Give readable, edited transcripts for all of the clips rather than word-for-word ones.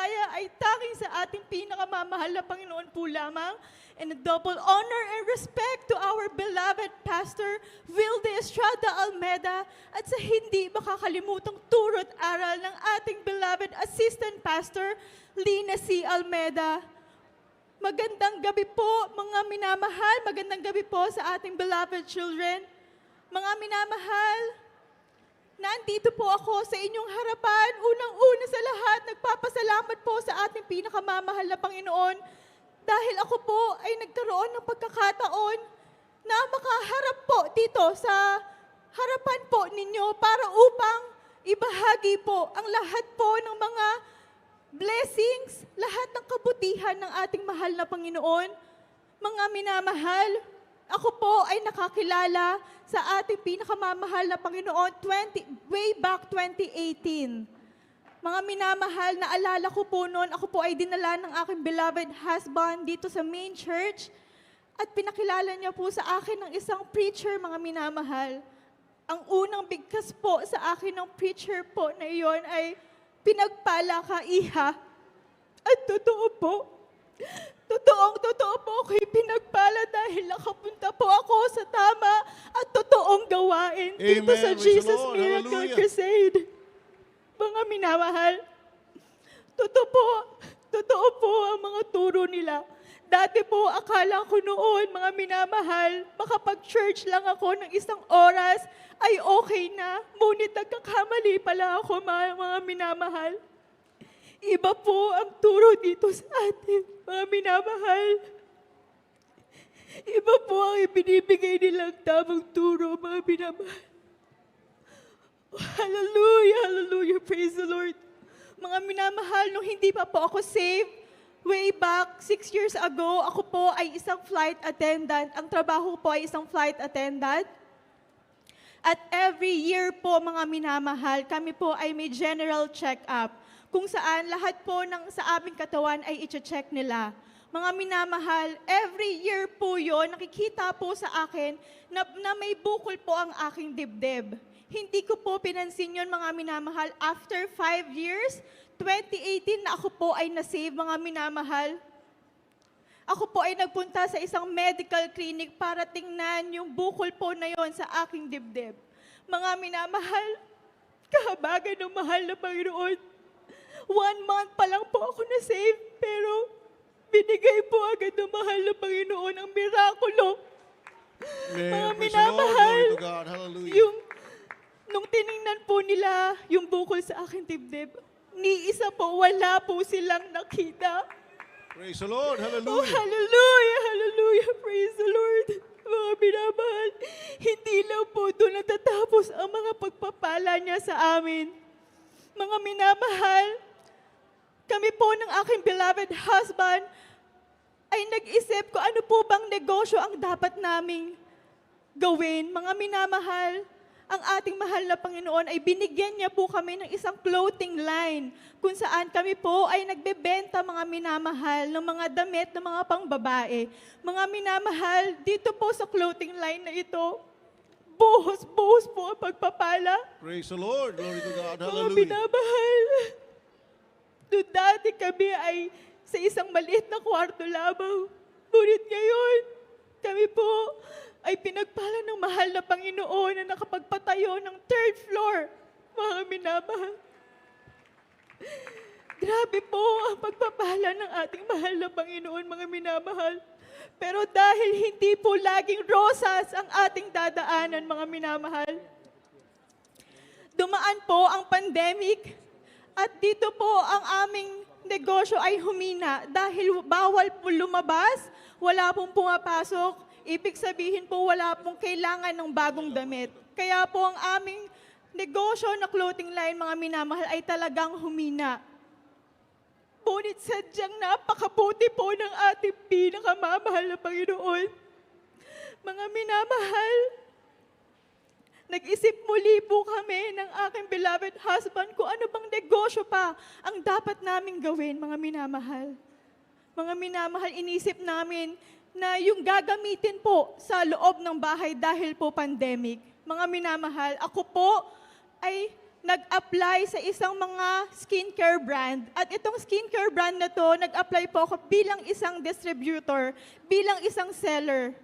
biyaya ay tanging sa ating pinakamamahal na Panginoon po lamang. And a double honor and respect to our beloved Pastor Wilde Estrada Almeda at sa hindi makakalimutang turo at aral ng ating beloved Assistant Pastor Lina C. Almeda. Magandang gabi po mga minamahal, magandang gabi po sa ating beloved children. Mga minamahal, nandito po ako sa inyong harapan. Unang-una sa lahat, nagpapasalamat po sa ating pinakamamahal na Panginoon dahil ako po ay nagkaroon ng pagkakataon na makaharap po dito sa harapan po ninyo para upang ibahagi po ang lahat po ng mga blessings, lahat ng kabutihan ng ating mahal na Panginoon. Mga minamahal, ako po ay nakakilala sa ating pinakamamahal na Panginoon way back 2018. Mga minamahal, naalala ko po noon, ako po ay dinala ng aking beloved husband dito sa main church at pinakilala niya po sa akin ng isang preacher, mga minamahal. Ang unang bigkas po sa akin ng preacher po na iyon ay pinagpala ka, iha. At totoo po, totoo po ako'y pinagpala dahil nakapunta po ako sa tama at totoong gawain dito Amen. sa Praise the Jesus Lord. Miracle Hallelujah. Crusade. Mga minamahal, totoo po ang mga turo nila. Dati po, akala ko noon, mga minamahal, makapag-church lang ako ng isang oras, ay okay na. Ngunit nagkakamali pala ako, mga minamahal. Iba po ang turo dito sa atin, mga minamahal. Iba po ang ibinibigay nilang tamang turo, mga minamahal. Hallelujah, hallelujah, praise the Lord. Mga minamahal, nung hindi pa po ako saved, way back 6 years ago, ako po ay isang flight attendant. Ang trabaho po ay isang flight attendant. At every year po, mga minamahal, kami po ay may general check-up kung saan lahat po ng sa aming katawan ay i-check nila. Mga minamahal, every year po yon nakikita po sa akin na may bukol po ang aking dibdib. Hindi ko po pinansin yun, mga minamahal. After 5 years, 2018 na ako po ay na-save, mga minamahal. Ako po ay nagpunta sa isang medical clinic para tingnan yung bukol po na yon sa aking dibdib. Mga minamahal, kahabagan ng mahal na Panginoon. 1 month pa lang po ako na-save, pero binigay po agad ng mahal na Panginoon ang mirakulo. Amen. Mga Praise the Lord. minamahal, Glory to God. Hallelujah. nung tiningnan po nila yung bukol sa aking dibdib, ni isa po, wala po silang nakita. Praise the Lord. Oh, Hallelujah. hallelujah, hallelujah, praise the Lord. Mga minamahal, hindi lang po doon natatapos ang mga pagpapala niya sa amin. Mga minamahal, kami po ng aking beloved husband ay nag-isip ko ano po bang negosyo ang dapat naming gawin. Mga minamahal, ang ating mahal na Panginoon ay binigyan niya po kami ng isang clothing line kung saan kami po ay nagbebenta, mga minamahal, ng mga damit ng mga pangbabae. Mga minamahal, dito po sa clothing line na ito, buhos-buhos po ang pagpapala. Praise the Lord. Glory to God. Mga Hallelujah. minamahal, doon dati kami ay sa isang maliit na kwarto lamang. Ngunit ngayon, kami po ay pinagpala ng mahal na Panginoon na nakapagpatayo ng 3rd floor. Mga minamahal. Grabe po ang pagpapala ng ating mahal na Panginoon, mga minamahal. Pero dahil hindi po laging rosas ang ating dadaanan, mga minamahal, dumaan po ang pandemic at dito po ang aming negosyo ay humina dahil bawal po lumabas, wala pong pumapasok. Ibig sabihin po wala pong kailangan ng bagong damit. Kaya po ang aming negosyo na clothing line, mga minamahal, ay talagang humina. Ngunit sadyang napakabuti po ng ating pinakamamahal na Panginoon. Mga minamahal, nag-isip muli po kami ng aking beloved husband kung ano bang negosyo pa ang dapat naming gawin, mga minamahal. Mga minamahal, inisip namin na yung gagamitin po sa loob ng bahay dahil po pandemic. Mga minamahal, ako po ay nag-apply sa isang mga skincare brand. At itong skincare brand na to, nag-apply po ako bilang isang distributor, bilang isang seller.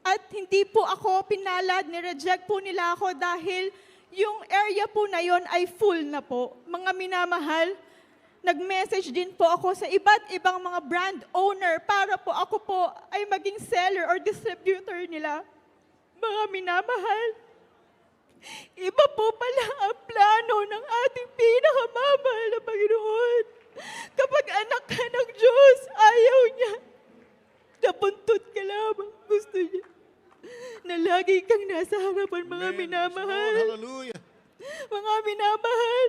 At hindi po ako pinalad, ni-reject po nila ako dahil yung area po na yon ay full na po. Mga minamahal, nag-message din po ako sa iba't ibang mga brand owner para po ako po ay maging seller or distributor nila. Mga minamahal, iba po pala ang plano ng ating pinakamamahal na Panginoon. Kapag anak ka ng Diyos, ayaw niya. Napuntot ka lamang. Gusto niya na lagi kang nasa harapan, mga Amen. Praise the Lord. minamahal. Hallelujah. Mga minamahal,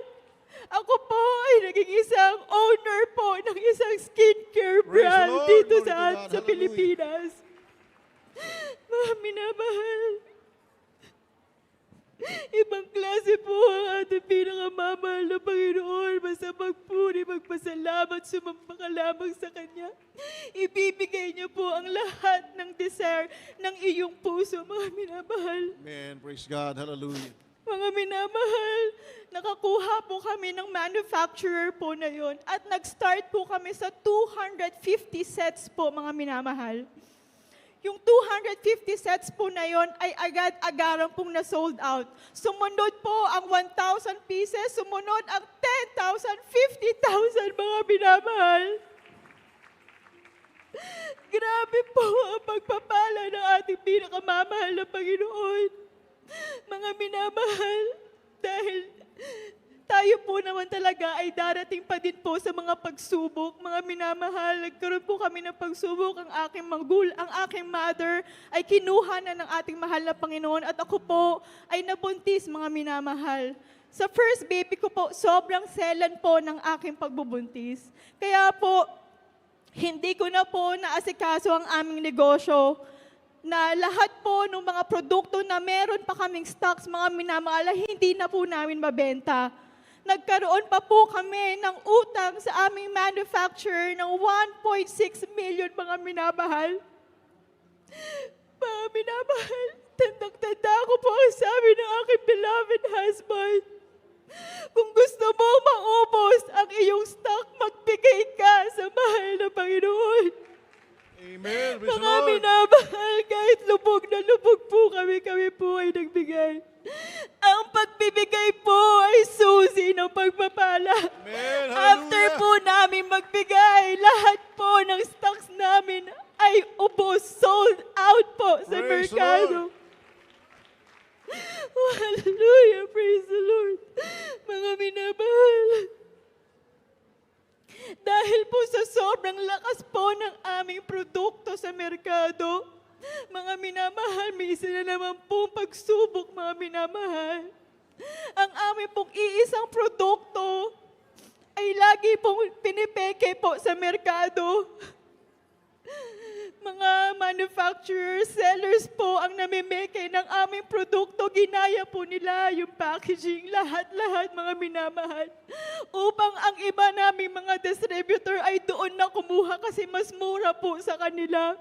ako po ay naging isang owner po ng isang skincare Praise the brand Lord. dito Glory to God. sa Hallelujah. Pilipinas. Mga minamahal, ibang klase po ang ating pinakamamahal na Panginoon. Basta magpuri, magpasalamat, sumamba ka lamang sa Kanya. Ibibigay niyo po ang lahat ng desire ng iyong puso, mga minamahal. Amen. Praise God. Hallelujah. Mga minamahal, nakakuha po kami ng manufacturer po na yon at nag-start po kami sa 250 sets po, mga minamahal. Yung 250 sets po na yon ay agad-agaran pong na-sold out. Sumunod po ang 1,000 pieces, sumunod ang 10,000, 50,000, mga minamahal. Grabe po ang pagpapala ng ating pinakamamahal na Panginoon. Mga minamahal, dahil tayo po naman talaga ay darating pa din po sa mga pagsubok. Mga minamahal, nagkaroon po kami ng pagsubok. Ang aking mother ay kinuha na ng ating mahal na Panginoon at ako po ay nabuntis, mga minamahal. Sa first baby ko po, sobrang selan po ng aking pagbubuntis. Kaya po, hindi ko na po naasikaso ang aming negosyo na lahat po ng mga produkto na meron pa kaming stocks, mga minamahal, hindi na po namin mabenta. Nagkaroon pa po kami ng utang sa aming manufacturer ng 1.6 million, mga minamahal. Mga minamahal, tandang-tanda ko po ang sabi ng aking beloved husband. Kung gusto mo maubos ang iyong stock, magbigay ka sa mahal na Panginoon. Amen. Praise the Mga Lord. minamahal, kahit lubog na lubog po kami po ay nagbigay. Ang pagbibigay po ay susi ng pagpapala. Amen. After Hallelujah. po namin magbigay, lahat po ng stocks namin ay ubos, sold out po sa Praise the merkado. Hallelujah, praise the Lord. Mga minamahal, dahil po sa sobrang lakas po ng aming produkto sa merkado, mga minamahal, may isa na naman pong pagsubok, mga minamahal. Ang aming pong iisang produkto ay lagi pong pinipeke po sa merkado. Mga manufacturers, sellers po ang namimeke ng aming produkto. Ginaya po nila yung packaging, lahat-lahat, mga minamahal. Upang ang iba naming mga distributor ay doon na kumuha kasi mas mura po sa kanila.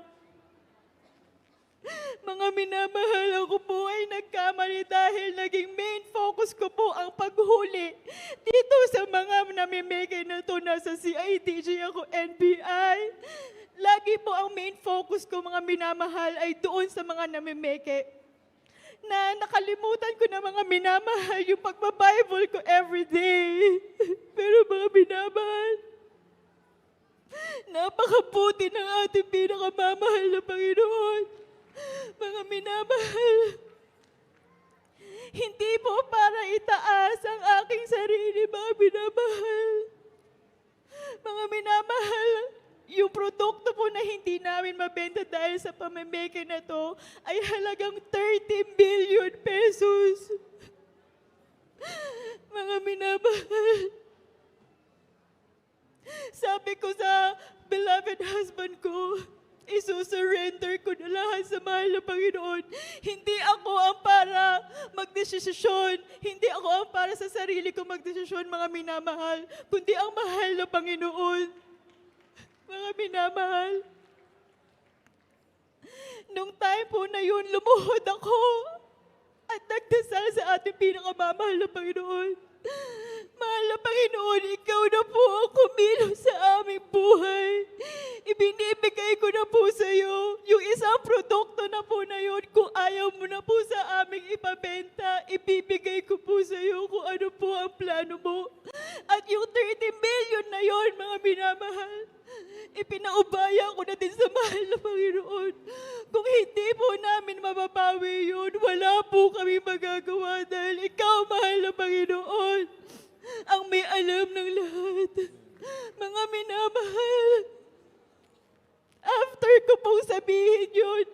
Mga minamahal, ako po ay nagkamali dahil naging main focus ko po ang paghuli dito sa mga namimeke na to. Nasa CIDG ako, NBI. Lagi po ang main focus ko, mga minamahal, ay doon sa mga namimeke. Na nakalimutan ko na, mga minamahal, yung pagbabible ko everyday. Pero mga minamahal, napakabuti ng ating pinakamamahal na Panginoon. Mga minamahal, hindi po para itaas ang aking sarili, mga minamahal. Mga minamahal, yung produkto po na hindi namin mabenta dahil sa pamimeke na to ay halagang 30 billion pesos. Mga minamahal, sabi ko sa beloved husband ko, isusurrender ko na lahat sa mahal na Panginoon. Hindi ako ang para magdesisyon. Hindi ako ang para sa sarili ko magdesisyon, mga minamahal, kundi ang mahal na Panginoon. Mga minamahal, nung time po na yun, lumuhod ako at nagdasal sa ating pinakamamahal na Panginoon. iyo kung ano po ang plano mo. At yung 30 million na yon, mga minamahal, ipinaubaya ko na din sa mahal na Panginoon. Kung hindi po namin mababawi yun, wala po kami magagawa dahil ikaw, mahal na Panginoon, ang may alam ng lahat. Mga minamahal, after ko pong sabihin yun,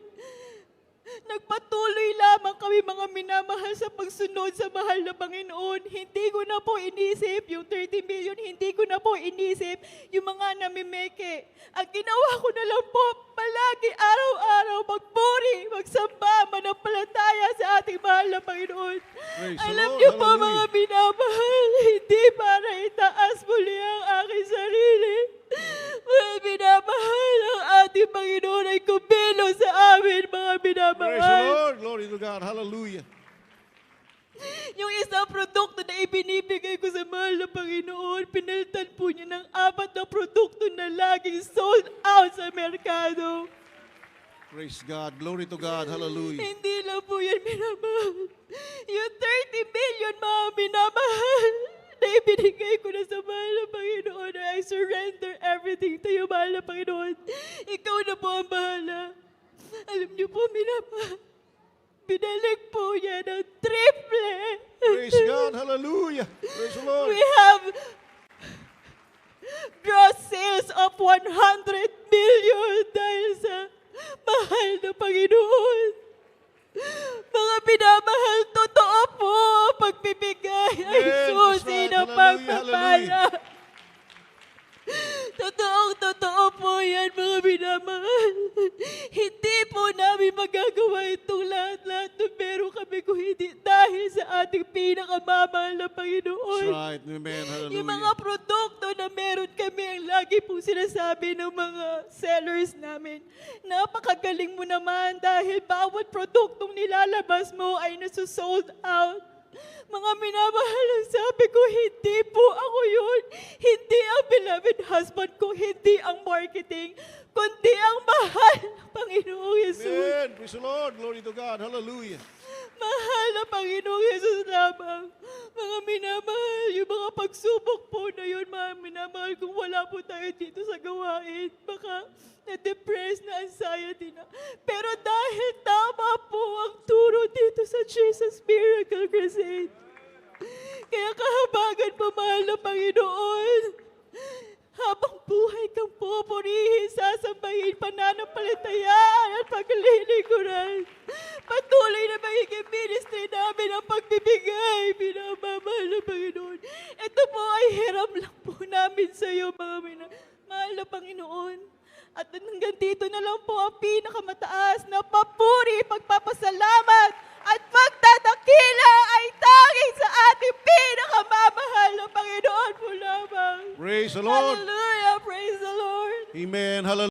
nagpatuloy lamang kami mga minamahal sa pagsunod sa mahal na Panginoon. Hindi ko na po inisip yung 30 million, hindi ko na po inisip yung mga namimeke. Ang ginawa ko na lang po, palagi araw-araw magpuri, magsamba, manampalataya sa ating mahal na Panginoon. Praise the Alam Lord. niyo po Hallelujah. mga minamahal, hindi para itaas muli ang aking sarili. Mga minamahal, ang ating Panginoon ay kumilo sa amin, mga Praise the minamahal. Lord. Glory to God. Hallelujah. Yung isang produkto na ibinibigay ko sa mahal na Panginoon, pinalitan po niya ng 4 na produkto na laging sold out sa merkado. Praise God. Glory to God. Hallelujah. Hindi lang po yan minamahal. Yung 30 million, mga minamahal, na ibinigay ko na sa mahal na Panginoon, I surrender everything to you, mahal na Panginoon. Ikaw na po ang bahala. Alam niyo po, minamahal, binalik po niya ng triple. Praise God. Hallelujah. Praise the Lord. We have gross sales of 100 million dahil sa mahal na Panginoon. Mga pinamahal, totoo po, pagbibigay ay Amen. susi That's right. ng Hallelujah, pagpapala. Totoo po yan, mga minamahal. Hindi po namin magagawa itong lahat-lahat na meron kami kung hindi dahil sa ating pinakamamahal na That's Panginoon. right. Amen. Yung mga Hallelujah. produkto na meron kami, ang lagi pong sinasabi ng mga sellers namin, napakagaling mo naman dahil bawat produktong nilalabas mo ay nasusold out. Mga minamahal, ang sabi ko, hindi po ako yun. Hindi ang beloved husband ko, hindi ang marketing, kundi ang mahal na Panginoong Yesus. Amen. Praise the Lord. Glory to God. Hallelujah. Mahal na Panginoong Yesus lamang. Mga minamahal, yung mga pagsubok po na yun, mga minamahal, kung wala po tayo dito sa gawain, baka na-depress, na-anxiety na. Pero dahil tama po ang turo dito sa Jesus Miracle Crusade, kaya kahabagan po, mahal na Panginoon, habang buhay kang pupurihin, sasambahin, pananampalatayaan at paglilingkuran. Patuloy na magiging ministry namin ang pagbibigay, pinamamahal na Panginoon. Ito po ay hiram lang po namin sa iyo, mga mahal na Panginoon. At hanggang dito na lang po ang pinakamataas na papuri, pagpapasalamat at pagtatakila ay tanging sa ating pinakamamahal na Panginoon po lamang. Praise the Lord. Hallelujah! Praise the Lord! Amen. Hallelujah.